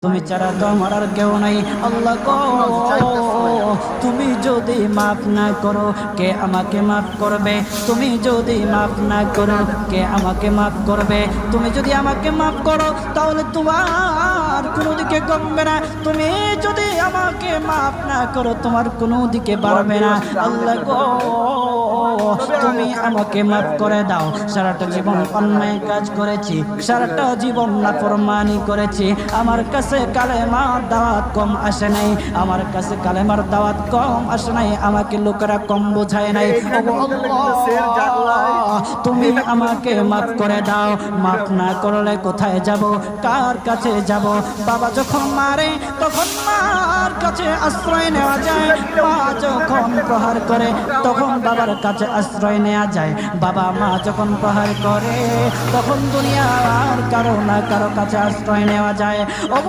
তুমি ছাড়া তো আমার আর কেউ নাই। আল্লাহ গো, তুমি যদি মাফ না করো কে আমাকে মাফ করবে? তুমি যদি মাফ না করো কে আমাকে মাফ করবে? তুমি যদি আমাকে মাফ করো তাহলে তোমার কোনো দিকে কমবে না। তুমি যদি আমাকে মাফ না করো তোমার কোনো দিকে বাড়বে না। আল্লাহ গো, তুমি আমাকে মাফ করে দাও। সারাটা জীবন অন্যায় কাজ করেছি, সারাটা জীবন নাফরমানি করেছি। আমার কাছে কালেমার দাওয়াত কম আসে নাই, আমার কাছে কালেমার দাওয়াত কম আসে নাই, আমাকে লোকেরা কম বোঝায় নাই। ওগো আল্লাহ, তুমি আমাকে মাফ করে দাও। মাফ না করলে কোথায় যাব, কার কাছে যাব? বাবা যখন মারে তখন মার কাছে আশ্রয় নেওয়া যায়, মা যখন প্রহার করে তখন বাবার কাছে আশ্রয় নেওয়া যায়, বাবা মা যখন প্রহার করে তখন দুনিয়ার কারো না কারো কাছে আশ্রয় নেওয়া যায়।